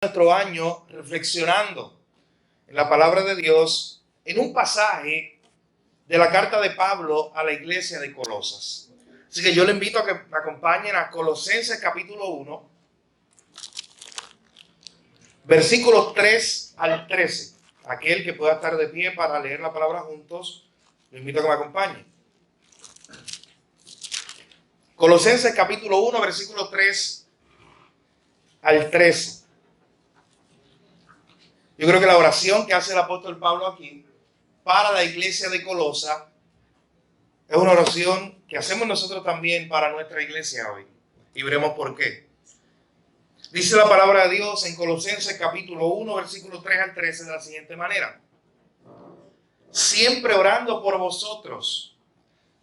Nuestro año reflexionando en la palabra de Dios en un pasaje de la carta de Pablo a la iglesia de Colosas. Así que yo le invito a que me acompañen a Colosenses capítulo 1, versículos 3 al 13. Aquel que pueda estar de pie para leer la palabra juntos, lo invito a que me acompañe. Colosenses capítulo 1, versículo 3 al 13. Yo creo que la oración que hace el apóstol Pablo aquí para la iglesia de Colosas es una oración que hacemos nosotros también para nuestra iglesia hoy. Y veremos por qué. Dice la palabra de Dios en Colosenses capítulo 1, versículo 3 al 13 de la siguiente manera. Siempre orando por vosotros,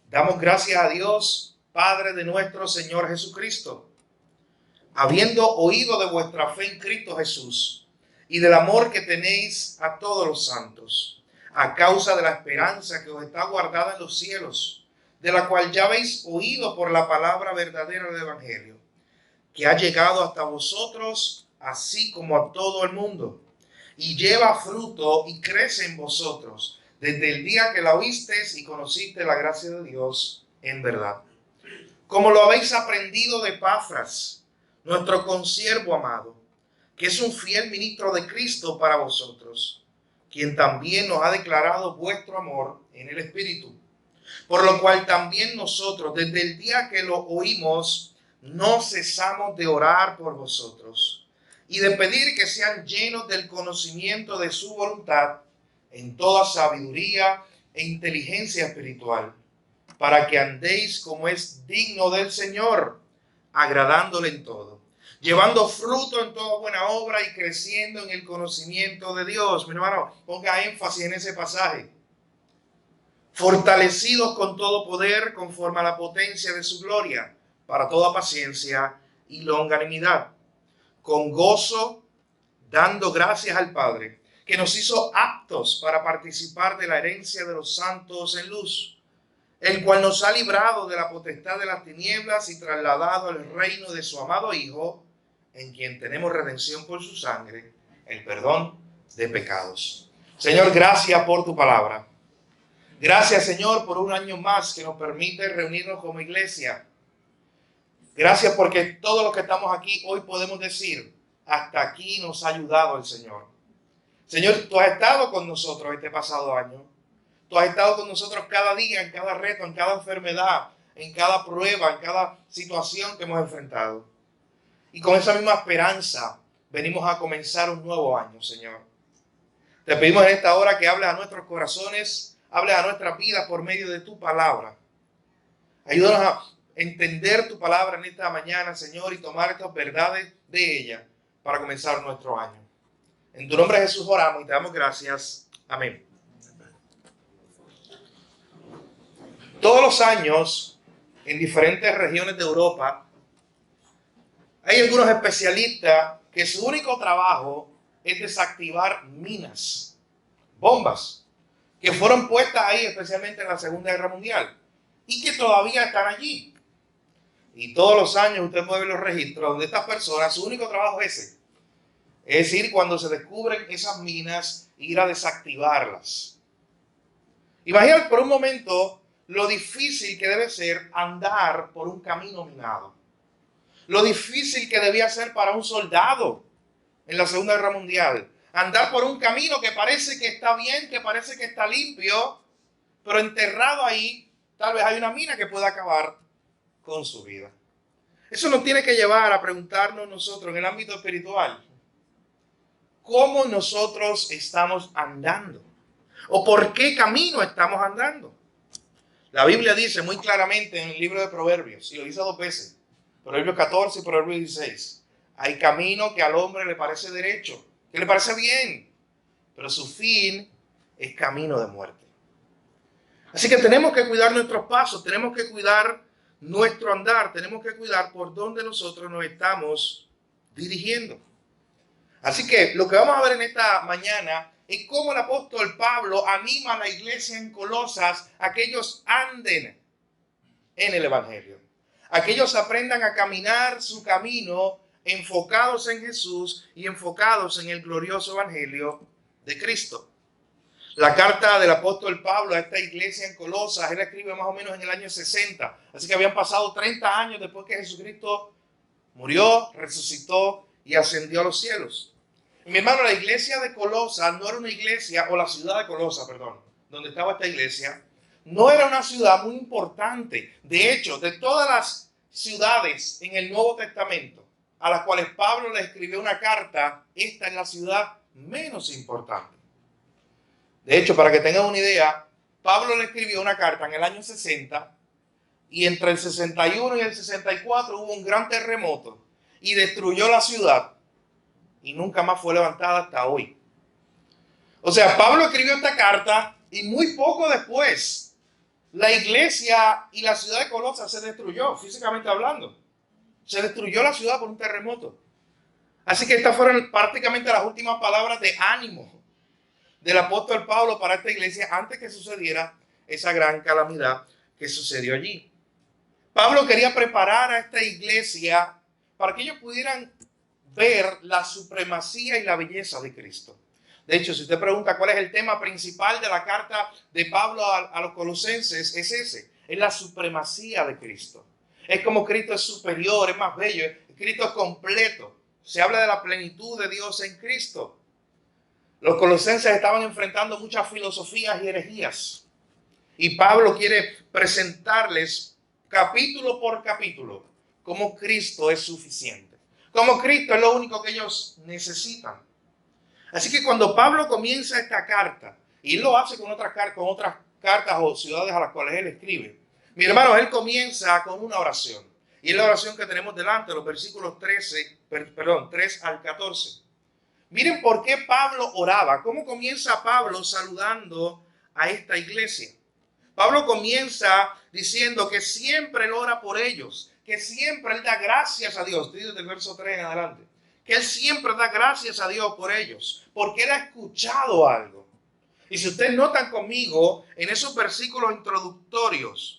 damos gracias a Dios, Padre de nuestro Señor Jesucristo, habiendo oído de vuestra fe en Cristo Jesús y del amor que tenéis a todos los santos, a causa de la esperanza que os está guardada en los cielos, de la cual ya habéis oído por la palabra verdadera del Evangelio, que ha llegado hasta vosotros, así como a todo el mundo, y lleva fruto y crece en vosotros, desde el día que la oísteis y conociste la gracia de Dios en verdad. Como lo habéis aprendido de Epafras, nuestro consiervo amado, que es un fiel ministro de Cristo para vosotros, quien también nos ha declarado vuestro amor en el Espíritu. Por lo cual también nosotros, desde el día que lo oímos, no cesamos de orar por vosotros y de pedir que sean llenos del conocimiento de su voluntad en toda sabiduría e inteligencia espiritual, para que andéis como es digno del Señor, agradándole en todo, llevando fruto en toda buena obra y creciendo en el conocimiento de Dios. Mi hermano, ponga énfasis en ese pasaje. Fortalecidos con todo poder conforme a la potencia de su gloria, para toda paciencia y longanimidad, con gozo, dando gracias al Padre, que nos hizo aptos para participar de la herencia de los santos en luz, el cual nos ha librado de la potestad de las tinieblas y trasladado al reino de su amado Hijo, en quien tenemos redención por su sangre, el perdón de pecados. Señor, gracias por tu palabra. Gracias, Señor, por un año más que nos permite reunirnos como iglesia. Gracias porque todos los que estamos aquí hoy podemos decir, hasta aquí nos ha ayudado el Señor. Señor, tú has estado con nosotros este pasado año. Tú has estado con nosotros cada día, en cada reto, en cada enfermedad, en cada prueba, en cada situación que hemos enfrentado. Y con esa misma esperanza venimos a comenzar un nuevo año, Señor. Te pedimos en esta hora que hables a nuestros corazones, hables a nuestra vida por medio de tu palabra. Ayúdanos a entender tu palabra en esta mañana, Señor, y tomar estas verdades de ella para comenzar nuestro año. En tu nombre, Jesús, oramos y te damos gracias. Amén. Todos los años, en diferentes regiones de Europa, hay algunos especialistas que su único trabajo es desactivar minas, bombas, que fueron puestas ahí especialmente en la Segunda Guerra Mundial y que todavía están allí. Y todos los años usted puede ver los registros de estas personas, su único trabajo es ese. Es decir, cuando se descubren esas minas, ir a desactivarlas. Imagínate por un momento lo difícil que debe ser andar por un camino minado. Lo difícil que debía ser para un soldado en la Segunda Guerra Mundial. Andar por un camino que parece que está bien, que parece que está limpio, pero enterrado ahí, tal vez hay una mina que pueda acabar con su vida. Eso nos tiene que llevar a preguntarnos nosotros en el ámbito espiritual, ¿cómo nosotros estamos andando? ¿O por qué camino estamos andando? La Biblia dice muy claramente en el libro de Proverbios, y lo dice 2 veces, Proverbios 14 y Proverbios 16, hay camino que al hombre le parece derecho, que le parece bien, pero su fin es camino de muerte. Así que tenemos que cuidar nuestros pasos, tenemos que cuidar nuestro andar, tenemos que cuidar por dónde nosotros nos estamos dirigiendo. Así que lo que vamos a ver en esta mañana es cómo el apóstol Pablo anima a la iglesia en Colosas a que ellos anden en el Evangelio, a que ellos aprendan a caminar su camino enfocados en Jesús y enfocados en el glorioso evangelio de Cristo. La carta del apóstol Pablo a esta iglesia en Colosas, él escribe más o menos en el año 60. Así que habían pasado 30 años después que Jesucristo murió, resucitó y ascendió a los cielos. Y mi hermano, la iglesia de Colosas no era una iglesia, o la ciudad de Colosas, perdón, donde estaba esta iglesia, no era una ciudad muy importante. De hecho, de todas las ciudades en el Nuevo Testamento a las cuales Pablo le escribió una carta, esta es la ciudad menos importante. De hecho, para que tengan una idea, Pablo le escribió una carta en el año 60 y entre el 61 y el 64 hubo un gran terremoto y destruyó la ciudad y nunca más fue levantada hasta hoy. O sea, Pablo escribió esta carta y muy poco después la iglesia y la ciudad de Colosas se destruyó, físicamente hablando. Se destruyó la ciudad por un terremoto. Así que estas fueron prácticamente las últimas palabras de ánimo del apóstol Pablo para esta iglesia antes que sucediera esa gran calamidad que sucedió allí. Pablo quería preparar a esta iglesia para que ellos pudieran ver la supremacía y la belleza de Cristo. De hecho, si usted pregunta cuál es el tema principal de la carta de Pablo a los colosenses, es ese, es la supremacía de Cristo. Es como Cristo es superior, es más bello, Cristo es completo. Se habla de la plenitud de Dios en Cristo. Los colosenses estaban enfrentando muchas filosofías y herejías. Y Pablo quiere presentarles capítulo por capítulo cómo Cristo es suficiente. Cómo Cristo es lo único que ellos necesitan. Así que cuando Pablo comienza esta carta, y él lo hace con otras cartas o ciudades a las cuales él escribe, mi hermano, él comienza con una oración. Y es la oración que tenemos delante, los versículos 3 al 14. Miren por qué Pablo oraba. ¿Cómo comienza Pablo saludando a esta iglesia? Pablo comienza diciendo que siempre él ora por ellos, que siempre él da gracias a Dios. Desde el verso 3 en adelante. Que él siempre da gracias a Dios por ellos, porque él ha escuchado algo. Y si ustedes notan conmigo, en esos versículos introductorios,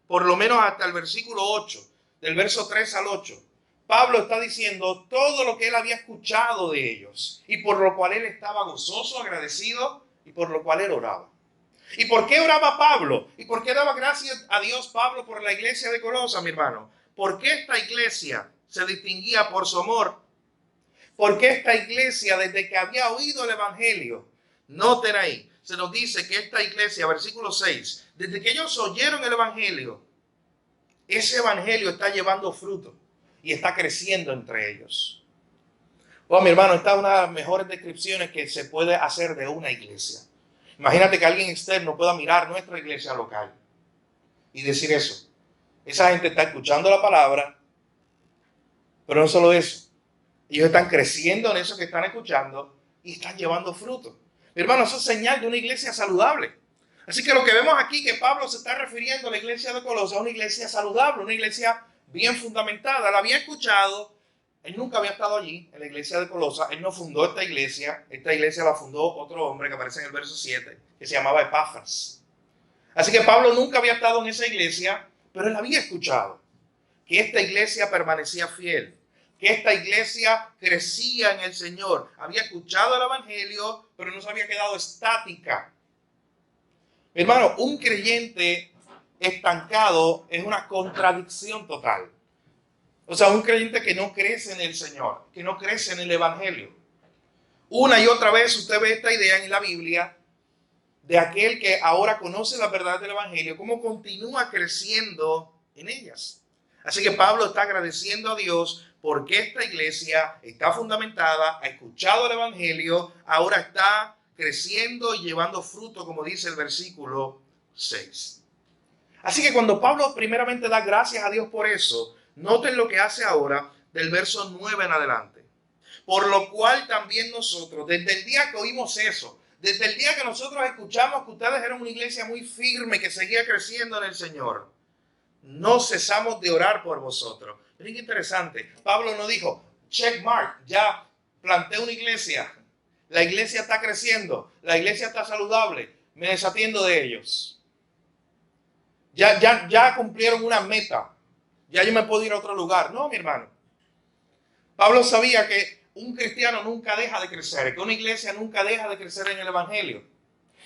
por lo menos hasta el versículo 8, del verso 3 al 8, Pablo está diciendo todo lo que él había escuchado de ellos y por lo cual él estaba gozoso, agradecido y por lo cual él oraba. ¿Y por qué oraba Pablo? ¿Y por qué daba gracias a Dios Pablo por la iglesia de Colosas, mi hermano? Porque esta iglesia se distinguía por su amor. Porque esta iglesia, desde que había oído el evangelio, noten ahí, se nos dice que esta iglesia, versículo 6, desde que ellos oyeron el evangelio, ese evangelio está llevando fruto y está creciendo entre ellos. Oh, mi hermano, esta es una de las mejores descripciones que se puede hacer de una iglesia. Imagínate que alguien externo pueda mirar nuestra iglesia local y decir eso. Esa gente está escuchando la palabra, pero no solo eso. Ellos están creciendo en eso que están escuchando y están llevando fruto. Mi hermano, eso es señal de una iglesia saludable. Así que lo que vemos aquí, que Pablo se está refiriendo a la iglesia de Colosas, a una iglesia saludable, una iglesia bien fundamentada. La había escuchado, él nunca había estado allí, en la iglesia de Colosas. Él no fundó esta iglesia la fundó otro hombre que aparece en el verso 7, que se llamaba Epafras. Así que Pablo nunca había estado en esa iglesia, pero él había escuchado que esta iglesia permanecía fiel, que esta iglesia crecía en el Señor. Había escuchado el evangelio, pero no se había quedado estática. Mi hermano, un creyente estancado es una contradicción total. O sea, un creyente que no crece en el Señor, que no crece en el evangelio. Una y otra vez usted ve esta idea en la Biblia de aquel que ahora conoce la verdad del evangelio, cómo continúa creciendo en ellas. Así que Pablo está agradeciendo a Dios porque esta iglesia está fundamentada, ha escuchado el evangelio, ahora está creciendo y llevando fruto, como dice el versículo 6. Así que cuando Pablo primeramente da gracias a Dios por eso, noten lo que hace ahora del verso 9 en adelante. Por lo cual también nosotros, desde el día que oímos eso, desde el día que nosotros escuchamos que ustedes eran una iglesia muy firme que seguía creciendo en el Señor, no cesamos de orar por vosotros. Miren qué interesante. Pablo no dijo, check mark, ya planté una iglesia. La iglesia está creciendo. La iglesia está saludable. Me desatiendo de ellos. Ya cumplieron una meta. Ya yo me puedo ir a otro lugar. No, mi hermano. Pablo sabía que un cristiano nunca deja de crecer, que una iglesia nunca deja de crecer en el evangelio.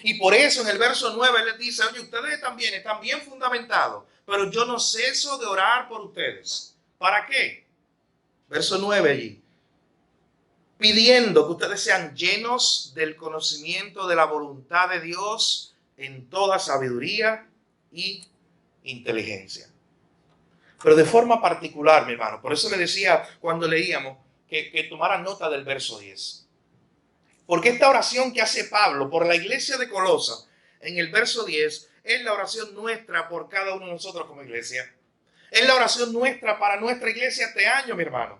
Y por eso en el verso 9 él les dice, oye, ustedes también están bien fundamentados, pero yo no ceso de orar por ustedes. ¿Para qué? Verso 9 allí. Pidiendo que ustedes sean llenos del conocimiento de la voluntad de Dios en toda sabiduría y inteligencia. Pero de forma particular, mi hermano, por eso le decía cuando leíamos que tomaran nota del verso 10. Porque esta oración que hace Pablo por la iglesia de Colosa en el verso 10 es la oración nuestra por cada uno de nosotros como iglesia. Es la oración nuestra para nuestra iglesia este año, mi hermano.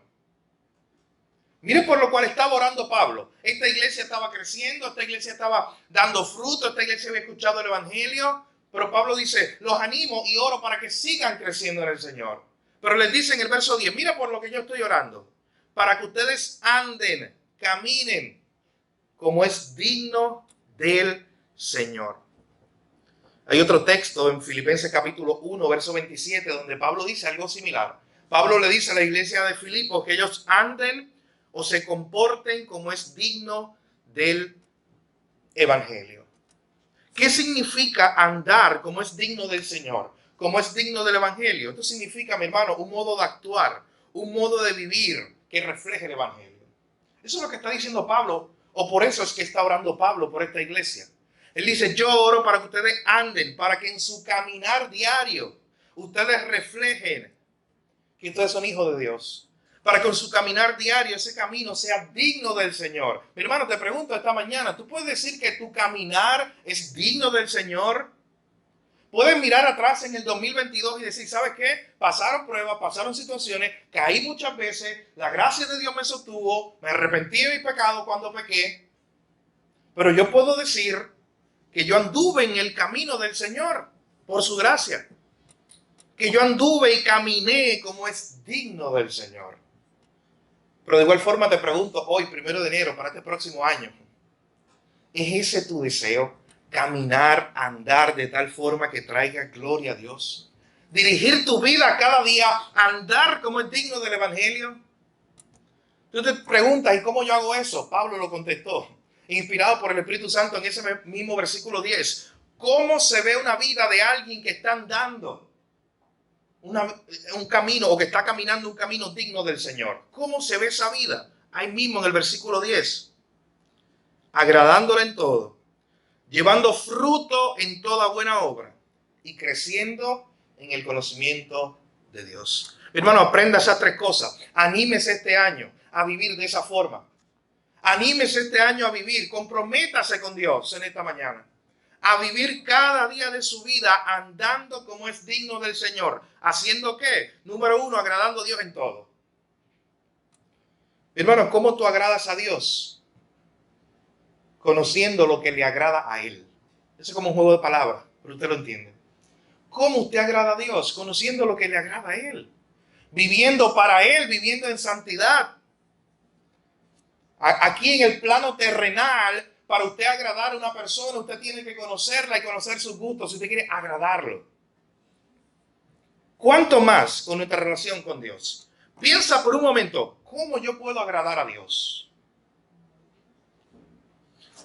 Mire por lo cual estaba orando Pablo. Esta iglesia estaba creciendo, esta iglesia estaba dando fruto, esta iglesia había escuchado el evangelio. Pero Pablo dice, los animo y oro para que sigan creciendo en el Señor. Pero les dice en el verso 10, mira por lo que yo estoy orando, para que ustedes anden, caminen, como es digno del Señor. Hay otro texto en Filipenses capítulo 1, verso 27, donde Pablo dice algo similar. Pablo le dice a la iglesia de Filipos que ellos anden o se comporten como es digno del evangelio. ¿Qué significa andar como es digno del Señor? Como es digno del evangelio. Esto significa, mi hermano, un modo de actuar, un modo de vivir que refleje el evangelio. Eso es lo que está diciendo Pablo. O por eso es que está orando Pablo por esta iglesia. Él dice, yo oro para que ustedes anden, para que en su caminar diario ustedes reflejen que ustedes son hijos de Dios. Para que en su caminar diario ese camino sea digno del Señor. Mi hermano, te pregunto esta mañana, ¿tú puedes decir que tu caminar es digno del Señor? Puedes mirar atrás en el 2022 y decir, ¿sabes qué? Pasaron pruebas, pasaron situaciones, caí muchas veces, la gracia de Dios me sostuvo, me arrepentí de mi pecado cuando pequé, pero yo puedo decir que yo anduve en el camino del Señor por su gracia, que yo anduve y caminé como es digno del Señor. Pero de igual forma te pregunto hoy, 1 de enero, para este próximo año, ¿es ese tu deseo? Caminar, andar de tal forma que traiga gloria a Dios. Dirigir tu vida cada día, andar como es digno del evangelio. Tú te preguntas, ¿y cómo yo hago eso? Pablo lo contestó, inspirado por el Espíritu Santo en ese mismo versículo 10. ¿Cómo se ve una vida de alguien que está andando un camino o que está caminando un camino digno del Señor? ¿Cómo se ve esa vida? Ahí mismo en el versículo 10. Agradándole en todo, llevando fruto en toda buena obra y creciendo en el conocimiento de Dios. Mi hermano, aprenda esas tres cosas. Anímese este año a vivir de esa forma. Anímese este año a vivir. Comprométase con Dios en esta mañana. A vivir cada día de su vida andando como es digno del Señor. ¿Haciendo qué? Número 1, agradando a Dios en todo. Mi hermano, ¿cómo tú agradas a Dios? Conociendo lo que le agrada a Él. Eso es como un juego de palabras, pero usted lo entiende. ¿Cómo usted agrada a Dios? Conociendo lo que le agrada a Él. Viviendo para Él, viviendo en santidad. Aquí en el plano terrenal, para usted agradar a una persona, usted tiene que conocerla y conocer sus gustos si usted quiere agradarlo. ¿Cuánto más con nuestra relación con Dios? Piensa por un momento, ¿cómo yo puedo agradar a Dios?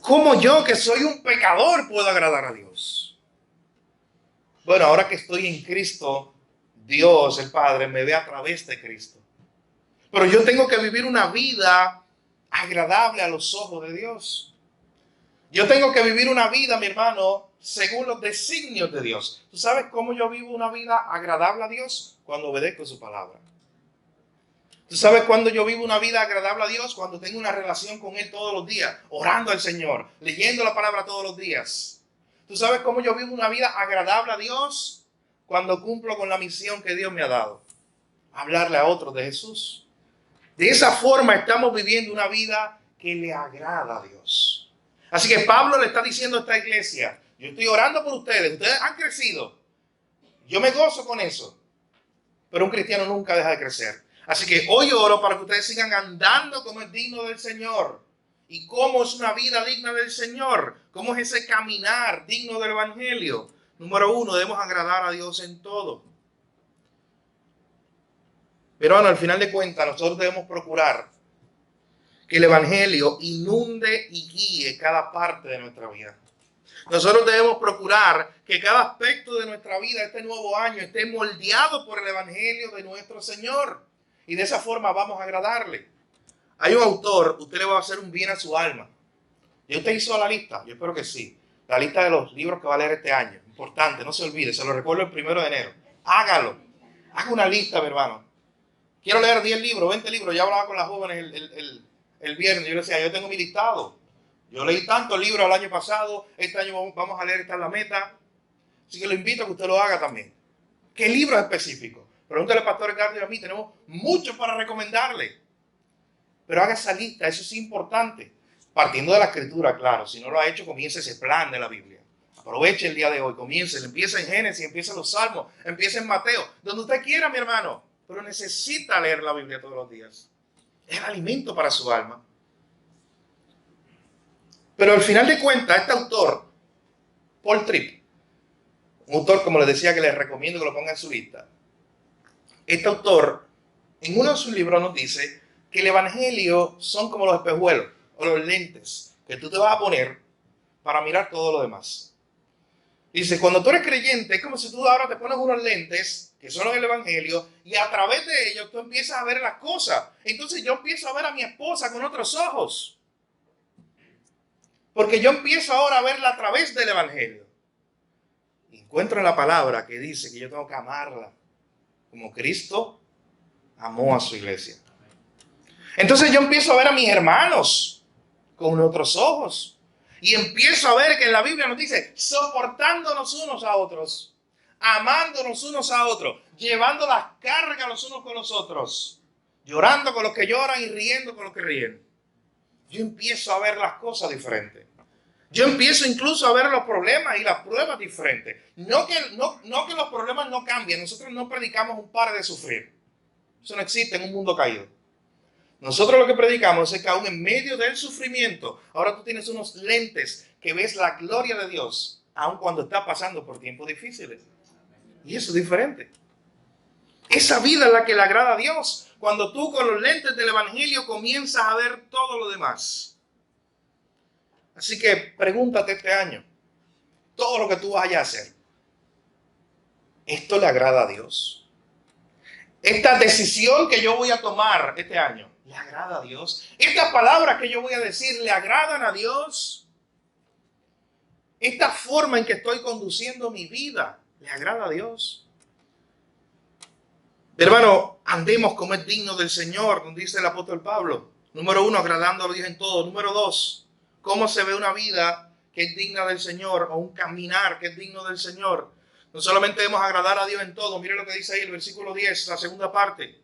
¿Cómo yo, que soy un pecador, puedo agradar a Dios? Bueno, ahora que estoy en Cristo, Dios, el Padre, me ve a través de Cristo. Pero yo tengo que vivir una vida agradable a los ojos de Dios. Yo tengo que vivir una vida, mi hermano, según los designios de Dios. ¿Tú sabes cómo yo vivo una vida agradable a Dios? Cuando obedezco su palabra. ¿Tú sabes cuándo yo vivo una vida agradable a Dios? Cuando tengo una relación con Él todos los días, orando al Señor, leyendo la palabra todos los días. ¿Tú sabes cómo yo vivo una vida agradable a Dios? Cuando cumplo con la misión que Dios me ha dado. Hablarle a otros de Jesús. De esa forma estamos viviendo una vida que le agrada a Dios. Así que Pablo le está diciendo a esta iglesia, yo estoy orando por ustedes, ustedes han crecido. Yo me gozo con eso. Pero un cristiano nunca deja de crecer. Así que hoy oro para que ustedes sigan andando como es digno del Señor. ¿Y cómo es una vida digna del Señor? ¿Cómo es ese caminar digno del Evangelio? Número 1, debemos agradar a Dios en todo. Pero bueno, al final de cuentas, nosotros debemos procurar que el Evangelio inunde y guíe cada parte de nuestra vida. Nosotros debemos procurar que cada aspecto de nuestra vida este nuevo año esté moldeado por el Evangelio de nuestro Señor. Y de esa forma vamos a agradarle. Hay un autor, usted le va a hacer un bien a su alma. ¿Y usted hizo la lista? Yo espero que sí. La lista de los libros que va a leer este año. Importante, no se olvide, se lo recuerdo el 1 de enero. Hágalo. Haga una lista, mi hermano. Quiero leer 10 libros, 20 libros. Ya hablaba con las jóvenes el viernes. Yo le decía, yo tengo mi listado. Yo leí tantos libros el año pasado. Este año vamos a leer, esta es la meta. Así que lo invito a que usted lo haga también. ¿Qué libros específicos? Pregúntale al pastor Ricardo y a mí. Tenemos muchos para recomendarle. Pero haga esa lista, eso es importante. Partiendo de la escritura, claro. Si no lo ha hecho, comience ese plan de la Biblia. Aproveche el día de hoy, comience. Empieza en Génesis, empieza en los Salmos, empieza en Mateo. Donde usted quiera, mi hermano. Pero necesita leer la Biblia todos los días. Es el alimento para su alma. Pero al final de cuentas, este autor, Paul Tripp, un autor, como les decía, que les recomiendo que lo ponga en su lista. Este autor, en uno de sus libros nos dice que el evangelio son como los espejuelos o los lentes que tú te vas a poner para mirar todo lo demás. Dice, cuando tú eres creyente, es como si tú ahora te pones unos lentes que son el evangelio y a través de ellos tú empiezas a ver las cosas. Entonces yo empiezo a ver a mi esposa con otros ojos. Porque yo empiezo ahora a verla a través del evangelio. Encuentro en la palabra que dice que yo tengo que amarla como Cristo amó a su iglesia. Entonces yo empiezo a ver a mis hermanos con otros ojos. Y empiezo a ver que en la Biblia nos dice, soportándonos unos a otros, amándonos unos a otros, llevando las cargas los unos con los otros, llorando con los que lloran y riendo con los que ríen. Yo empiezo a ver las cosas diferentes. Yo empiezo incluso a ver los problemas y las pruebas diferentes. No que los problemas no cambien. Nosotros no predicamos un pare de sufrir. Eso no existe en un mundo caído. Nosotros lo que predicamos es que aún en medio del sufrimiento, ahora tú tienes unos lentes que ves la gloria de Dios, aun cuando estás pasando por tiempos difíciles. Y eso es diferente. Esa vida es la que le agrada a Dios. Cuando tú con los lentes del evangelio comienzas a ver todo lo demás. Así que pregúntate este año, todo lo que tú vayas a hacer, ¿esto le agrada a Dios? Esta decisión que yo voy a tomar este año, ¿le agrada a Dios? Estas palabras que yo voy a decir, ¿le agradan a Dios? Esta forma en que estoy conduciendo mi vida, ¿le agrada a Dios? Hermano, andemos como es digno del Señor, como dice el apóstol Pablo. Número 1, agradando a Dios en todo. Número 2, ¿cómo se ve una vida que es digna del Señor o un caminar que es digno del Señor? No solamente debemos agradar a Dios en todo. Mire lo que dice ahí el versículo 10, la segunda parte.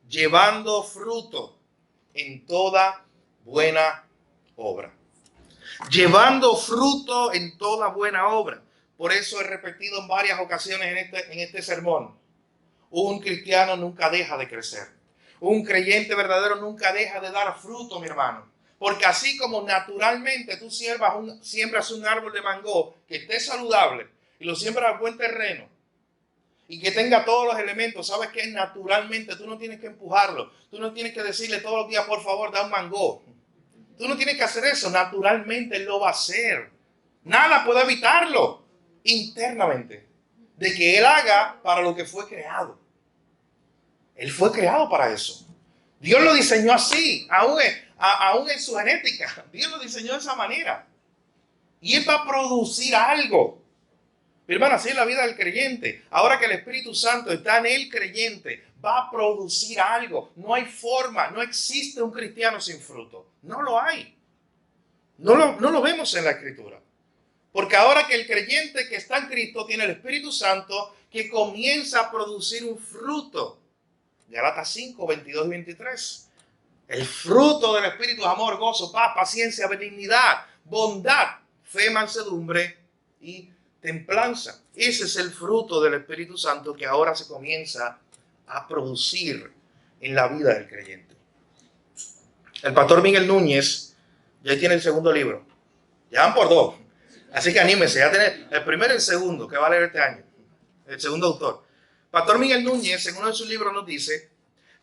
Llevando fruto en toda buena obra. Llevando fruto en toda buena obra. Por eso he repetido en varias ocasiones en este sermón. Un cristiano nunca deja de crecer. Un creyente verdadero nunca deja de dar fruto, mi hermano. Porque así como naturalmente tú siembras un árbol de mango que esté saludable y lo siembras al buen terreno y que tenga todos los elementos, sabes que naturalmente tú no tienes que empujarlo. Tú no tienes que decirle todos los días, por favor, da un mango. Tú no tienes que hacer eso. Naturalmente él lo va a hacer. Nada puede evitarlo internamente. De que él haga para lo que fue creado. Él fue creado para eso. Dios lo diseñó así, aún en su genética. Dios lo diseñó de esa manera. Y él va a producir algo. Mi hermano, así es la vida del creyente. Ahora que el Espíritu Santo está en el creyente, va a producir algo. No hay forma, no existe un cristiano sin fruto. No lo hay. No lo vemos en la Escritura. Porque ahora que el creyente que está en Cristo tiene el Espíritu Santo que comienza a producir un fruto. Gálatas 5, 22 y 23. El fruto del Espíritu es amor, gozo, paz, paciencia, benignidad, bondad, fe, mansedumbre y templanza. Ese es el fruto del Espíritu Santo que ahora se comienza a producir en la vida del creyente. El pastor Miguel Núñez ya tiene el segundo libro. Ya van por 2. Así que anímese, ya tener el primero y el segundo que va a leer este año. El segundo autor. Pastor Miguel Núñez, en uno de sus libros, nos dice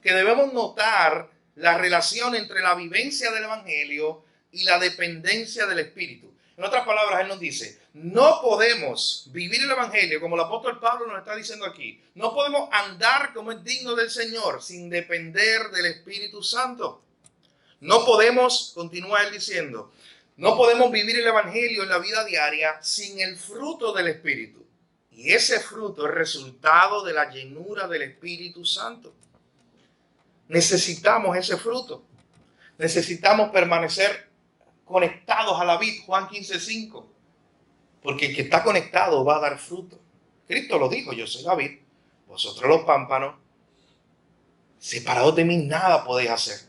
que debemos notar la relación entre la vivencia del Evangelio y la dependencia del Espíritu. En otras palabras, él nos dice, no podemos vivir el Evangelio como el apóstol Pablo nos está diciendo aquí. No podemos andar como es digno del Señor sin depender del Espíritu Santo. No podemos, continúa él diciendo, no podemos vivir el Evangelio en la vida diaria sin el fruto del Espíritu. Y ese fruto es resultado de la llenura del Espíritu Santo. Necesitamos ese fruto. Necesitamos permanecer conectados a la vid, Juan 15:5. Porque el que está conectado va a dar fruto. Cristo lo dijo, yo soy la vid, vosotros los pámpanos. Separados de mí nada podéis hacer.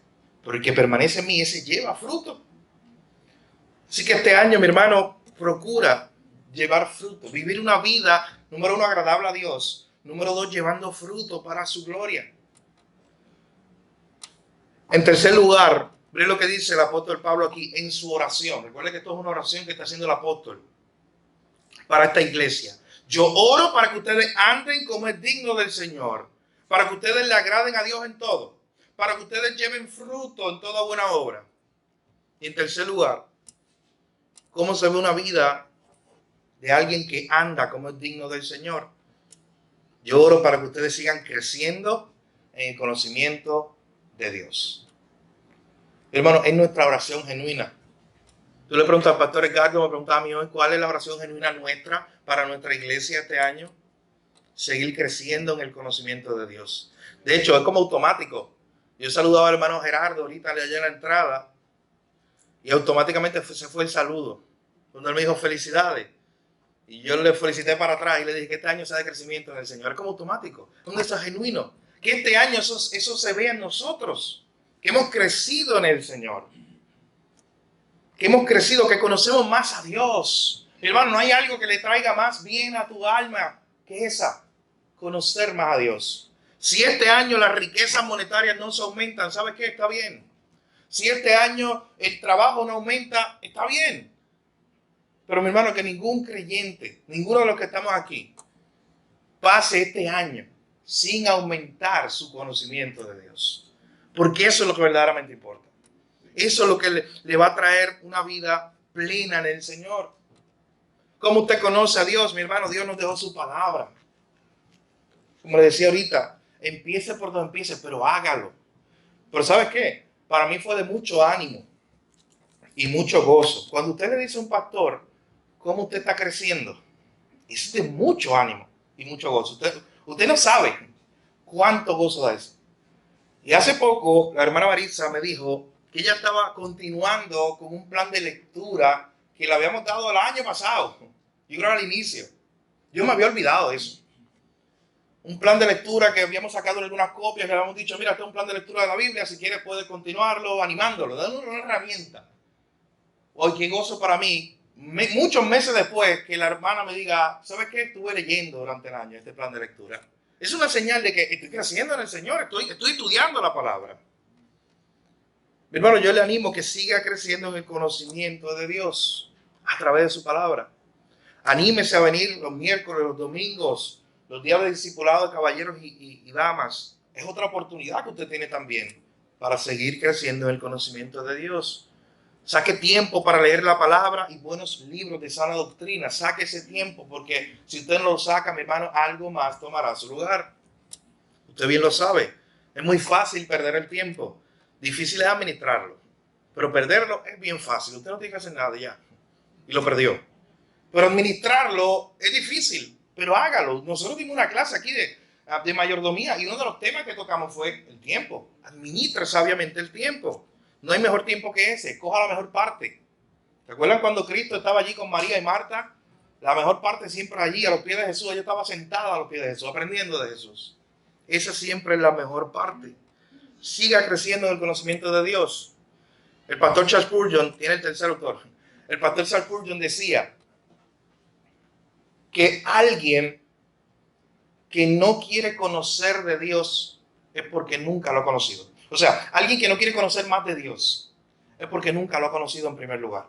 Pero el que permanece en mí, ese lleva fruto. Así que este año, mi hermano, procura llevar fruto. Vivir una vida, número 1, agradable a Dios. Número 2, llevando fruto para su gloria. En tercer lugar, ve lo que dice el apóstol Pablo aquí en su oración. Recuerde que esto es una oración que está haciendo el apóstol para esta iglesia. Yo oro para que ustedes anden como es digno del Señor, para que ustedes le agraden a Dios en todo, para que ustedes lleven fruto en toda buena obra. Y en tercer lugar, ¿cómo se ve una vida de alguien que anda como es digno del Señor? Yo oro para que ustedes sigan creciendo en el conocimiento de Dios. Hermano, es nuestra oración genuina. Tú le preguntas al pastor Edgardo, me preguntaba a mí hoy, ¿cuál es la oración genuina nuestra para nuestra iglesia este año? Seguir creciendo en el conocimiento de Dios. De hecho, es como automático. Yo saludaba al hermano Gerardo ahorita allá en la entrada y automáticamente se fue el saludo. Cuando él me dijo felicidades y yo le felicité para atrás y le dije que este año sea de crecimiento en el Señor. Es como automático, es un deseo genuino. Que este año eso se vea en nosotros, que hemos crecido en el Señor. Que hemos crecido, que conocemos más a Dios. Hermano, no hay algo que le traiga más bien a tu alma que esa, conocer más a Dios. Si este año las riquezas monetarias no se aumentan, ¿sabes qué? Está bien. Si este año el trabajo no aumenta, está bien. Pero mi hermano, que ningún creyente, ninguno de los que estamos aquí, pase este año sin aumentar su conocimiento de Dios. Porque eso es lo que verdaderamente importa. Eso es lo que le va a traer una vida plena en el Señor. ¿Cómo usted conoce a Dios? Mi hermano, Dios nos dejó su palabra. Como le decía ahorita, empiece por donde empiece, pero hágalo. Pero ¿sabes qué? Para mí fue de mucho ánimo y mucho gozo. Cuando usted le dice a un pastor cómo usted está creciendo, es de mucho ánimo y mucho gozo. Usted no sabe cuánto gozo da eso. Y hace poco la hermana Marisa me dijo que ella estaba continuando con un plan de lectura que le habíamos dado el año pasado. Yo creo al inicio. Yo me había olvidado de eso. Un plan de lectura que habíamos sacado en algunas copias, que habíamos dicho, mira, este es un plan de lectura de la Biblia, si quieres puedes continuarlo, animándolo, dándole una herramienta. Hoy qué gozo para mí, muchos meses después, que la hermana me diga, ¿sabes qué? Estuve leyendo durante el año este plan de lectura. Es una señal de que estoy creciendo en el Señor, estoy estudiando la palabra. Mi hermano, yo le animo que siga creciendo en el conocimiento de Dios a través de su palabra. Anímese a venir los miércoles, los domingos, los días de discipulado de caballeros y damas. Es otra oportunidad que usted tiene también para seguir creciendo en el conocimiento de Dios. Saque tiempo para leer la palabra y buenos libros de sana doctrina. Saque ese tiempo, porque si usted no lo saca, mi hermano, algo más tomará su lugar. Usted bien lo sabe. Es muy fácil perder el tiempo. Difícil es administrarlo. Pero perderlo es bien fácil. Usted no tiene que hacer nada ya. Y lo perdió. Pero administrarlo es difícil. Pero hágalo. Nosotros dimos una clase aquí de mayordomía y uno de los temas que tocamos fue el tiempo. Administra sabiamente el tiempo. No hay mejor tiempo que ese. Coja la mejor parte. ¿Recuerdan cuando Cristo estaba allí con María y Marta? La mejor parte siempre allí, a los pies de Jesús. Ella estaba sentada a los pies de Jesús, aprendiendo de Jesús. Esa siempre es la mejor parte. Siga creciendo en el conocimiento de Dios. El pastor Charles Spurgeon, tiene el tercer autor. El pastor Charles Spurgeon decía que alguien que no quiere conocer de Dios es porque nunca lo ha conocido. O sea, alguien que no quiere conocer más de Dios es porque nunca lo ha conocido en primer lugar.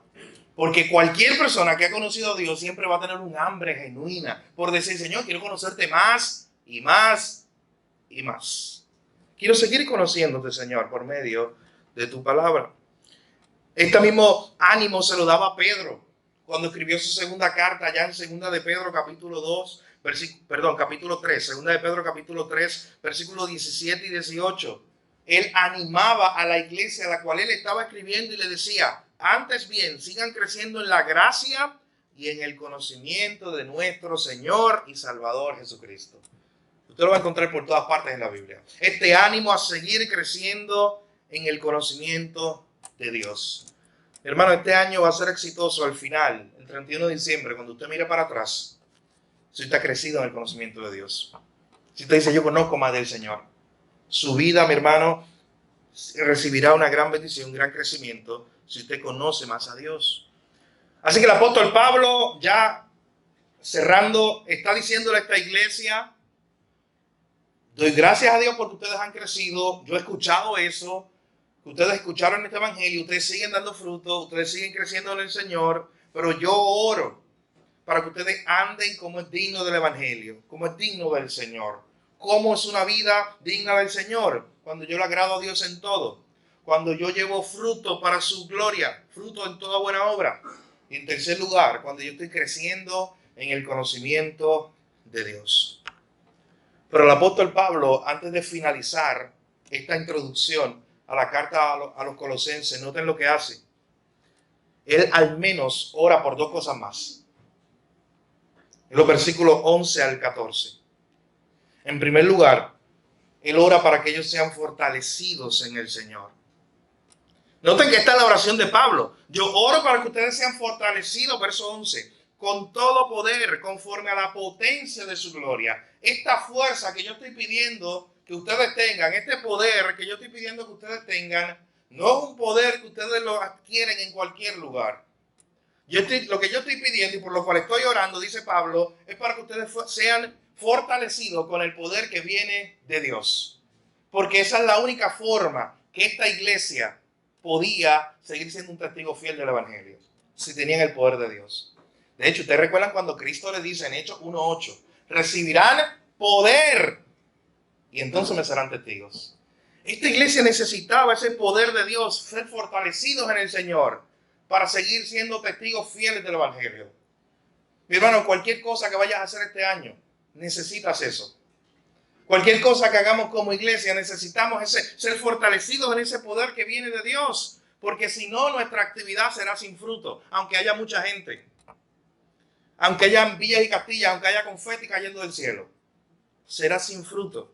Porque cualquier persona que ha conocido a Dios siempre va a tener un hambre genuina por decir, Señor, quiero conocerte más y más y más. Quiero seguir conociéndote, Señor, por medio de tu palabra. Este mismo ánimo se lo daba Pedro cuando escribió su segunda carta, ya en segunda de Pedro, capítulo 2, capítulo 3, segunda de Pedro, capítulo 3, versículos 17 y 18. Él animaba a la iglesia a la cual él estaba escribiendo y le decía, antes bien, sigan creciendo en la gracia y en el conocimiento de nuestro Señor y Salvador Jesucristo. Usted lo va a encontrar por todas partes en la Biblia. Este ánimo a seguir creciendo en el conocimiento de Dios. Hermano, este año va a ser exitoso al final, el 31 de diciembre, cuando usted mire para atrás, si usted ha crecido en el conocimiento de Dios. Si usted dice, yo conozco más del Señor. Su vida, mi hermano, recibirá una gran bendición, un gran crecimiento, si usted conoce más a Dios. Así que el apóstol Pablo, ya cerrando, está diciéndole a esta iglesia, doy gracias a Dios porque ustedes han crecido. Yo he escuchado eso, que ustedes escucharon este evangelio, ustedes siguen dando fruto, ustedes siguen creciendo en el Señor, pero yo oro para que ustedes anden como es digno del evangelio, como es digno del Señor. ¿Cómo es una vida digna del Señor? Cuando yo le agrado a Dios en todo, cuando yo llevo fruto para su gloria, fruto en toda buena obra. Y en tercer lugar, cuando yo estoy creciendo en el conocimiento de Dios. Pero el apóstol Pablo, antes de finalizar esta introducción a la carta a los colosenses, noten lo que hace. Él al menos ora por dos cosas más. En los versículos 11 al 14. En primer lugar, él ora para que ellos sean fortalecidos en el Señor. Noten que esta es la oración de Pablo. Yo oro para que ustedes sean fortalecidos, verso 11, con todo poder, conforme a la potencia de su gloria. Esta fuerza que yo estoy pidiendo que ustedes tengan, este poder que yo estoy pidiendo que ustedes tengan, no es un poder que ustedes lo adquieren en cualquier lugar. Lo que yo estoy pidiendo y por lo cual estoy orando, dice Pablo, es para que ustedes sean fortalecidos con el poder que viene de Dios. Porque esa es la única forma que esta iglesia podía seguir siendo un testigo fiel del evangelio, si tenían el poder de Dios. De hecho, ustedes recuerdan cuando Cristo le dice en Hechos 1:8, recibirán poder y entonces me serán testigos. Esta iglesia necesitaba ese poder de Dios, ser fortalecidos en el Señor para seguir siendo testigos fieles del evangelio. Mi hermano, cualquier cosa que vayas a hacer este año, necesitas eso. Cualquier cosa que hagamos como iglesia, necesitamos ser fortalecidos en ese poder que viene de Dios. Porque si no, nuestra actividad será sin fruto, aunque haya mucha gente. Aunque haya villas y castillas, aunque haya confeti cayendo del cielo. Será sin fruto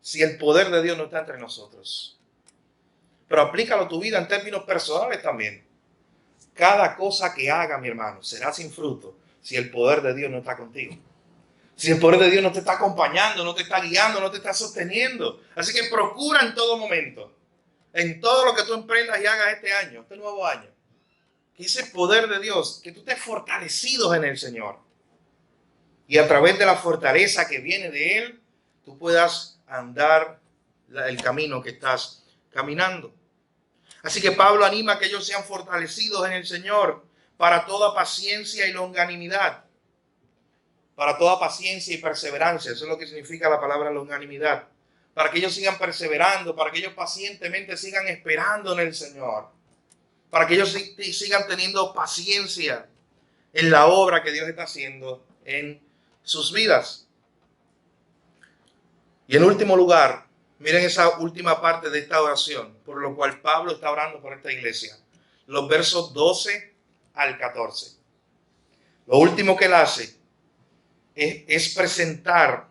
si el poder de Dios no está entre nosotros. Pero aplícalo a tu vida en términos personales también. Cada cosa que haga, mi hermano, será sin fruto si el poder de Dios no está contigo. Si el poder de Dios no te está acompañando, no te está guiando, no te está sosteniendo. Así que procura en todo momento, en todo lo que tú emprendas y hagas este año, este nuevo año, que ese poder de Dios, que tú estés fortalecido en el Señor. Y a través de la fortaleza que viene de Él, tú puedas andar el camino que estás caminando. Así que Pablo anima a que ellos sean fortalecidos en el Señor para toda paciencia y longanimidad. Para toda paciencia y perseverancia. Eso es lo que significa la palabra longanimidad. Para que ellos sigan perseverando, para que ellos pacientemente sigan esperando en el Señor. Para que ellos sigan teniendo paciencia en la obra que Dios está haciendo en sus vidas. Y en último lugar, miren esa última parte de esta oración, por lo cual Pablo está orando por esta iglesia. Los versos 12 al 14. Lo último que él hace es presentar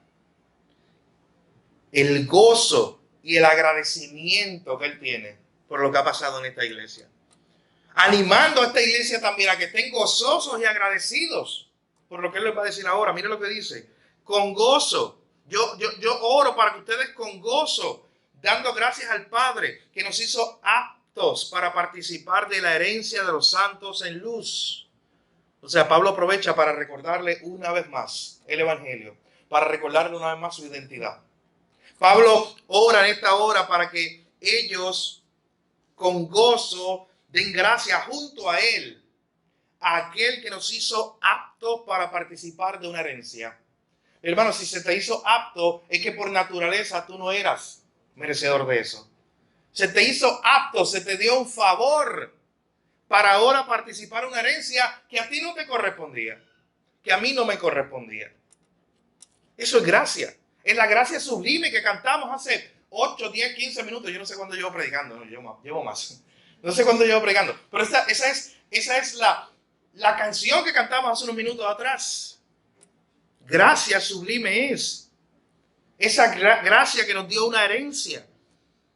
el gozo y el agradecimiento que él tiene por lo que ha pasado en esta iglesia. Animando a esta iglesia también a que estén gozosos y agradecidos por lo que él les va a decir ahora. Mire lo que dice. Con gozo. Yo oro para que ustedes con gozo, dando gracias al Padre que nos hizo aptos para participar de la herencia de los santos en luz. O sea, Pablo aprovecha para recordarle una vez más el evangelio, para recordarle una vez más su identidad. Pablo ora en esta hora para que ellos con gozo den gracias junto a él, a aquel que nos hizo aptos para participar de una herencia. Hermano, si se te hizo apto, es que por naturaleza tú no eras. merecedor de eso. Se te hizo apto, se te dio un favor para ahora participar en una herencia que a ti no te correspondía, que a mí no me correspondía. Eso es gracia. Es la gracia sublime que cantamos hace 8, 10, 15 minutos. Yo no sé cuándo llevo predicando, no, llevo más. No sé cuándo llevo predicando. Pero esa es la canción que cantamos hace unos minutos atrás. Gracia sublime es. Esa gracia que nos dio una herencia.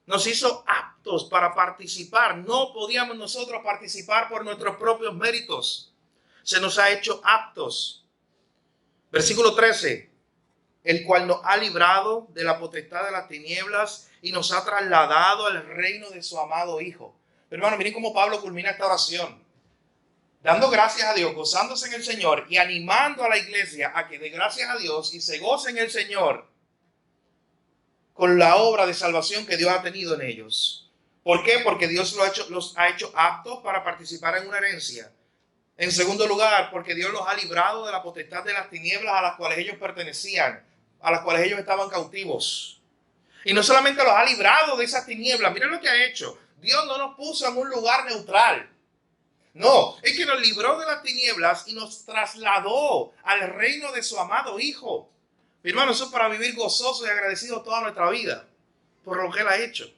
Nos hizo aptos para participar. No podíamos nosotros participar por nuestros propios méritos. Se nos ha hecho aptos. Versículo 13. El cual nos ha librado de la potestad de las tinieblas y nos ha trasladado al reino de su amado Hijo. Pero hermano, miren cómo Pablo culmina esta oración. Dando gracias a Dios, gozándose en el Señor y animando a la iglesia a que dé gracias a Dios y se goce en el Señor con la obra de salvación que Dios ha tenido en ellos. ¿Por qué? Porque Dios los ha hecho aptos para participar en una herencia. En segundo lugar, porque Dios los ha librado de la potestad de las tinieblas a las cuales ellos pertenecían, a las cuales ellos estaban cautivos. Y no solamente los ha librado de esas tinieblas, miren lo que ha hecho. Dios no nos puso en un lugar neutral. No, es que nos libró de las tinieblas y nos trasladó al reino de su amado Hijo. Mi hermano, eso es para vivir gozoso y agradecido toda nuestra vida por lo que Él ha hecho.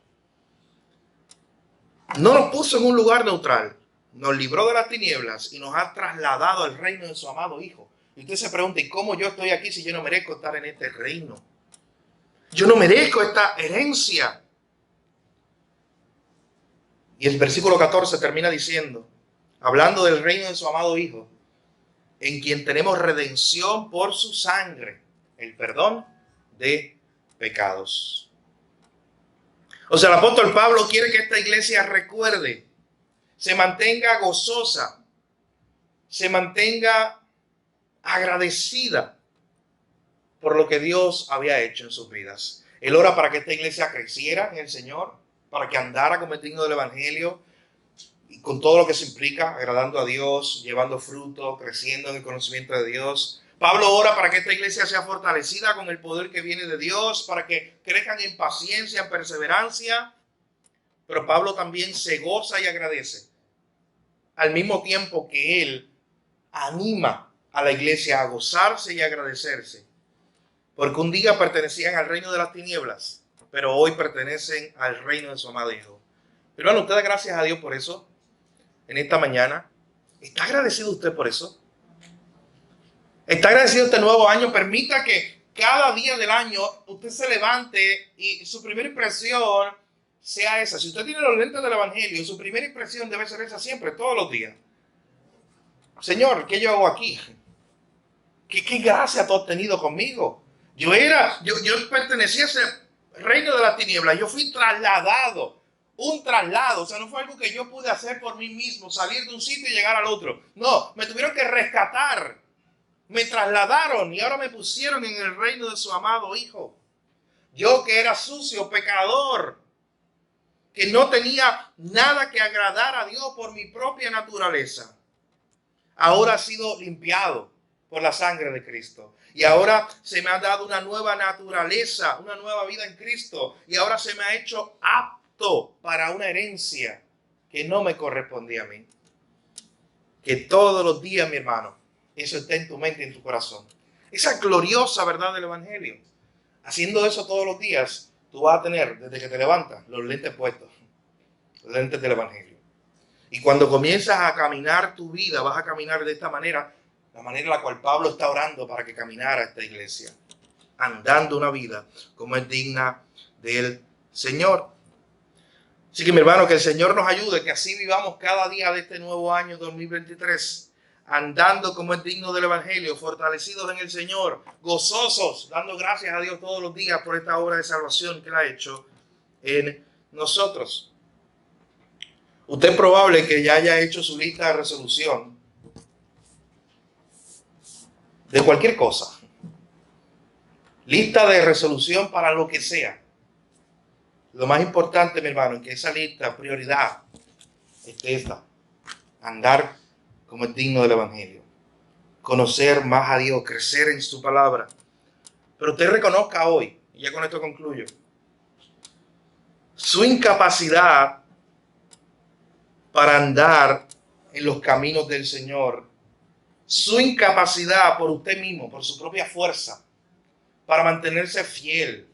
No nos puso en un lugar neutral. Nos libró de las tinieblas y nos ha trasladado al reino de su amado Hijo. Y usted se pregunta, ¿y cómo yo estoy aquí si yo no merezco estar en este reino? Yo no merezco esta herencia. Y el versículo 14 termina diciendo, hablando del reino de su amado Hijo, en quien tenemos redención por su sangre, el perdón de pecados. O sea, el apóstol Pablo quiere que esta iglesia recuerde, se mantenga gozosa, se mantenga agradecida por lo que Dios había hecho en sus vidas. Él ora para que esta iglesia creciera en el Señor, para que andara como es digno del Evangelio, y con todo lo que se implica, agradando a Dios, llevando fruto, creciendo en el conocimiento de Dios. Pablo ora para que esta iglesia sea fortalecida con el poder que viene de Dios, para que crezcan en paciencia, en perseverancia. Pero Pablo también se goza y agradece, al mismo tiempo que él anima a la iglesia a gozarse y agradecerse, porque un día pertenecían al reino de las tinieblas, pero hoy pertenecen al reino de su amado Hijo. Pero bueno, usted da gracias a Dios por eso en esta mañana. ¿Está agradecido usted por eso? ¿Está agradecido este nuevo año? Permita que cada día del año usted se levante y su primera impresión sea esa. Si usted tiene los lentes del Evangelio, su primera impresión debe ser esa siempre, todos los días. Señor, ¿qué yo hago aquí? ¿Qué gracia tú has tenido conmigo? Yo pertenecía a ese reino de las tinieblas. Yo fui trasladado. Un traslado, o sea, no fue algo que yo pude hacer por mí mismo, salir de un sitio y llegar al otro. No, me tuvieron que rescatar. Me trasladaron y ahora me pusieron en el reino de su amado Hijo. Yo que era sucio, pecador, que no tenía nada que agradar a Dios por mi propia naturaleza, ahora ha sido limpiado por la sangre de Cristo. Y ahora se me ha dado una nueva naturaleza, una nueva vida en Cristo. Y ahora se me ha hecho apto para una herencia que no me correspondía a mí. Que todos los días, mi hermano, eso esté en tu mente y en tu corazón. Esa gloriosa verdad del Evangelio. Haciendo eso todos los días, tú vas a tener, desde que te levantas, los lentes puestos. Los lentes del Evangelio. Y cuando comienzas a caminar tu vida, vas a caminar de esta manera, la manera en la cual Pablo está orando para que caminara esta iglesia. Andando una vida como es digna del Señor. Así que mi hermano, que el Señor nos ayude, que así vivamos cada día de este nuevo año 2023, andando como es digno del Evangelio, fortalecidos en el Señor, gozosos, dando gracias a Dios todos los días por esta obra de salvación que Él ha hecho en nosotros. Usted es probable que ya haya hecho su lista de resolución de cualquier cosa. Lista de resolución para lo que sea. Lo más importante, mi hermano, es que esa lista, prioridad, es esta. Andar como es digno del Evangelio. Conocer más a Dios, crecer en su palabra. Pero usted reconozca hoy, y ya con esto concluyo, su incapacidad para andar en los caminos del Señor, su incapacidad por usted mismo, por su propia fuerza, para mantenerse fiel,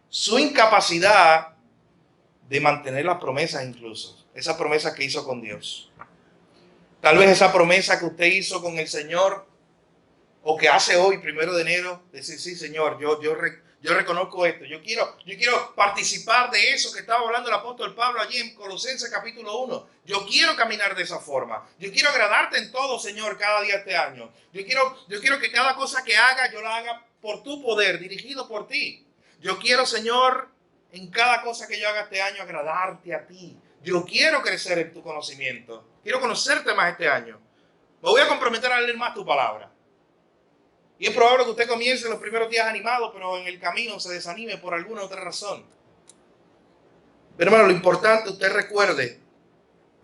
su incapacidad de mantener las promesas incluso, esas promesas que hizo con Dios. Tal vez esa promesa que usted hizo con el Señor o que hace hoy, 1 de enero, decir, sí, Señor, yo reconozco esto, yo quiero participar de eso que estaba hablando el apóstol Pablo allí en Colosenses capítulo 1. Yo quiero caminar de esa forma. Yo quiero agradarte en todo, Señor, cada día este año. Yo quiero que cada cosa que haga, yo la haga por tu poder, dirigido por ti. Yo quiero, Señor, en cada cosa que yo haga este año, agradarte a ti. Yo quiero crecer en tu conocimiento. Quiero conocerte más este año. Me voy a comprometer a leer más tu palabra. Y es probable que usted comience los primeros días animado, pero en el camino se desanime por alguna otra razón. Pero hermano, lo importante, usted recuerde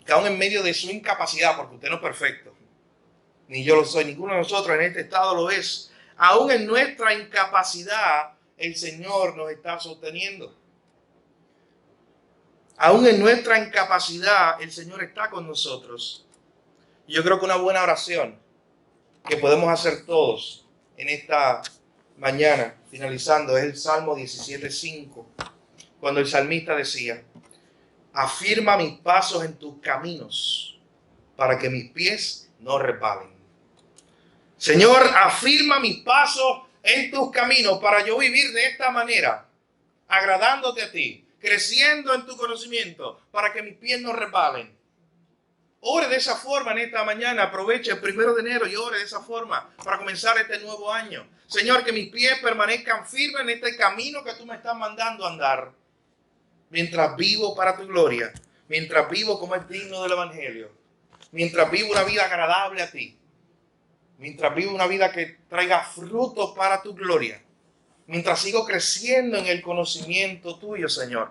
que aún en medio de su incapacidad, porque usted no es perfecto, ni yo lo soy, ninguno de nosotros en este estado lo es, aún en nuestra incapacidad, el Señor nos está sosteniendo. Aún en nuestra incapacidad, el Señor está con nosotros. Y yo creo que una buena oración que podemos hacer todos en esta mañana, finalizando, es el Salmo 17:5, cuando el salmista decía, afirma mis pasos en tus caminos, para que mis pies no resbalen. Señor, afirma mis pasos en tus caminos, para yo vivir de esta manera, agradándote a ti, creciendo en tu conocimiento, para que mis pies no resbalen. Ore de esa forma en esta mañana, aproveche el 1 de enero y ore de esa forma para comenzar este nuevo año. Señor, que mis pies permanezcan firmes en este camino que tú me estás mandando a andar. Mientras vivo para tu gloria, mientras vivo como es digno del Evangelio, mientras vivo una vida agradable a ti, mientras vivo una vida que traiga frutos para tu gloria, mientras sigo creciendo en el conocimiento tuyo, Señor,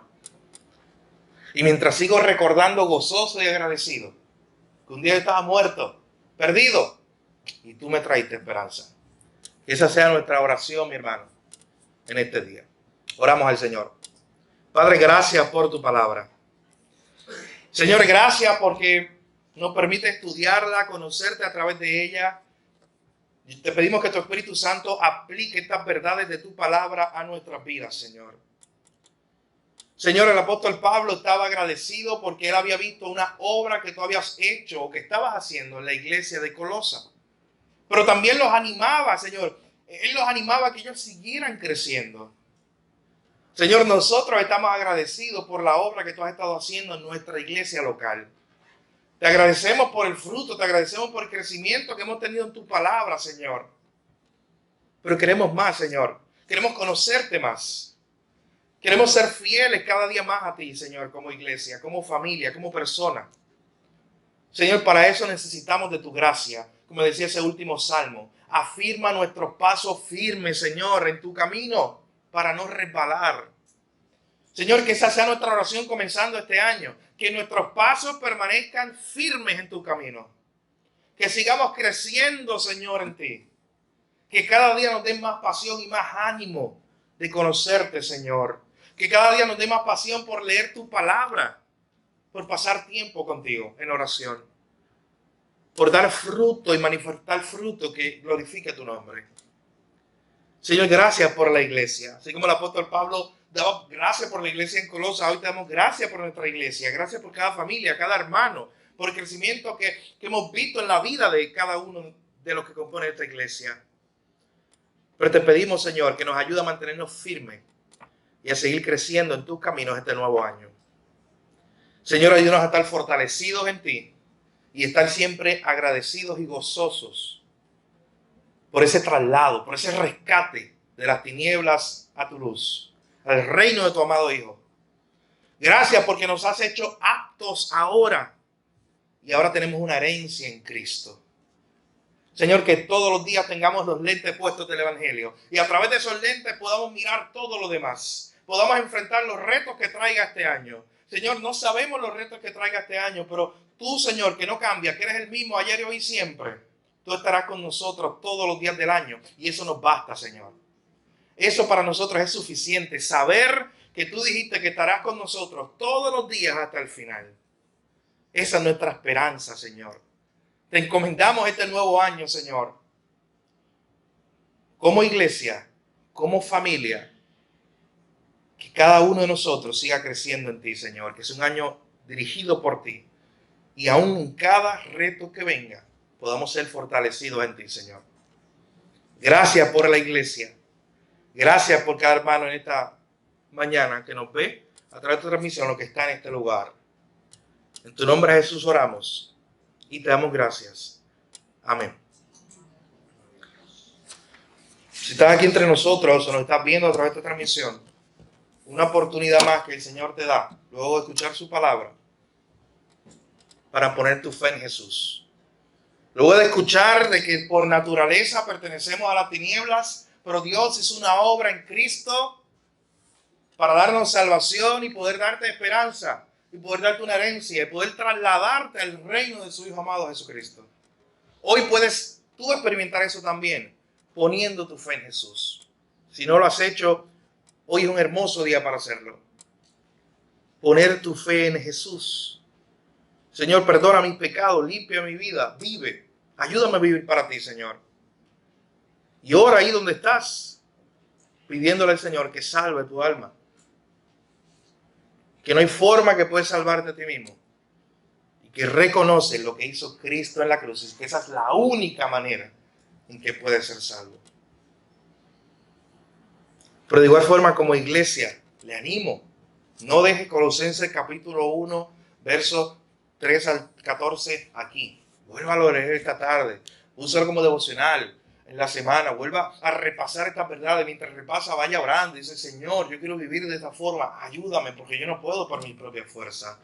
y mientras sigo recordando gozoso y agradecido que un día yo estaba muerto, perdido, y tú me traiste esperanza. Que esa sea nuestra oración, mi hermano, en este día. Oramos al Señor. Padre, gracias por tu palabra. Señor, gracias porque nos permite estudiarla, conocerte a través de ella. Y te pedimos que tu Espíritu Santo aplique estas verdades de tu palabra a nuestras vidas, Señor. Señor, el apóstol Pablo estaba agradecido porque él había visto una obra que tú habías hecho o que estabas haciendo en la iglesia de Colosa. Pero también los animaba, Señor. Él los animaba a que ellos siguieran creciendo. Señor, nosotros estamos agradecidos por la obra que tú has estado haciendo en nuestra iglesia local. Te agradecemos por el fruto, te agradecemos por el crecimiento que hemos tenido en tu palabra, Señor. Pero queremos más, Señor. Queremos conocerte más. Queremos ser fieles cada día más a ti, Señor, como iglesia, como familia, como persona. Señor, para eso necesitamos de tu gracia. Como decía ese último salmo, afirma nuestros pasos firmes, Señor, en tu camino, para no resbalar. Señor, que esa sea nuestra oración comenzando este año. Que nuestros pasos permanezcan firmes en tu camino. Que sigamos creciendo, Señor, en ti. Que cada día nos den más pasión y más ánimo de conocerte, Señor. Que cada día nos dé más pasión por leer tu palabra. Por pasar tiempo contigo en oración. Por dar fruto y manifestar fruto que glorifique tu nombre. Señor, gracias por la iglesia. Así como el apóstol Pablo daba gracias por la iglesia en Colosa, hoy te damos gracias por nuestra iglesia. Gracias por cada familia, cada hermano, por el crecimiento que hemos visto en la vida de cada uno de los que componen esta iglesia. Pero te pedimos, Señor, que nos ayude a mantenernos firmes y a seguir creciendo en tus caminos este nuevo año. Señor, ayúdanos a estar fortalecidos en ti y estar siempre agradecidos y gozosos por ese traslado, por ese rescate de las tinieblas a tu luz, al reino de tu amado Hijo. Gracias porque nos has hecho aptos ahora y ahora tenemos una herencia en Cristo. Señor, que todos los días tengamos los lentes puestos del Evangelio y a través de esos lentes podamos mirar todo lo demás. Podamos enfrentar los retos que traiga este año. Señor, no sabemos los retos que traiga este año, pero tú, Señor, que no cambias, que eres el mismo ayer y hoy y siempre, tú estarás con nosotros todos los días del año y eso nos basta, Señor. Eso para nosotros es suficiente. Saber que tú dijiste que estarás con nosotros todos los días hasta el final. Esa es nuestra esperanza, Señor. Te encomendamos este nuevo año, Señor. Como iglesia, como familia, que cada uno de nosotros siga creciendo en ti, Señor. Que es un año dirigido por ti. Y aún en cada reto que venga, podamos ser fortalecidos en ti, Señor. Gracias por la iglesia. Gracias por cada hermano en esta mañana que nos ve a través de esta transmisión, lo que está en este lugar. En tu nombre, Jesús, oramos y te damos gracias. Amén. Si estás aquí entre nosotros o nos estás viendo a través de esta transmisión, una oportunidad más que el Señor te da, luego de escuchar su palabra, para poner tu fe en Jesús. Luego de escuchar de que por naturaleza pertenecemos a las tinieblas, pero Dios hizo una obra en Cristo para darnos salvación y poder darte esperanza, y poder darte una herencia, y poder trasladarte al reino de su Hijo amado Jesucristo. Hoy puedes tú experimentar eso también, poniendo tu fe en Jesús. Si no lo has hecho, hoy es un hermoso día para hacerlo. Poner tu fe en Jesús. Señor, perdona mis pecados, limpia mi vida, vive. Ayúdame a vivir para ti, Señor. Y ora ahí donde estás, pidiéndole al Señor que salve tu alma. Que no hay forma que puedes salvarte a ti mismo. Y que reconoces lo que hizo Cristo en la cruz. Y que esa es la única manera en que puedes ser salvo. Pero de igual forma, como iglesia, le animo. No deje Colosenses capítulo 1, versos 3 al 14 aquí. Vuelva a leer esta tarde. Úsalo como devocional en la semana. Vuelva a repasar estas verdades. Mientras repasa, vaya orando. Dice, Señor, yo quiero vivir de esta forma. Ayúdame, porque yo no puedo por mi propia fuerza.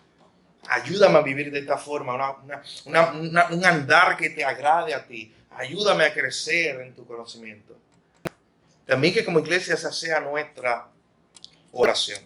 Ayúdame a vivir de esta forma. Un andar que te agrade a ti. Ayúdame a crecer en tu conocimiento. También que como iglesia esa sea nuestra oración.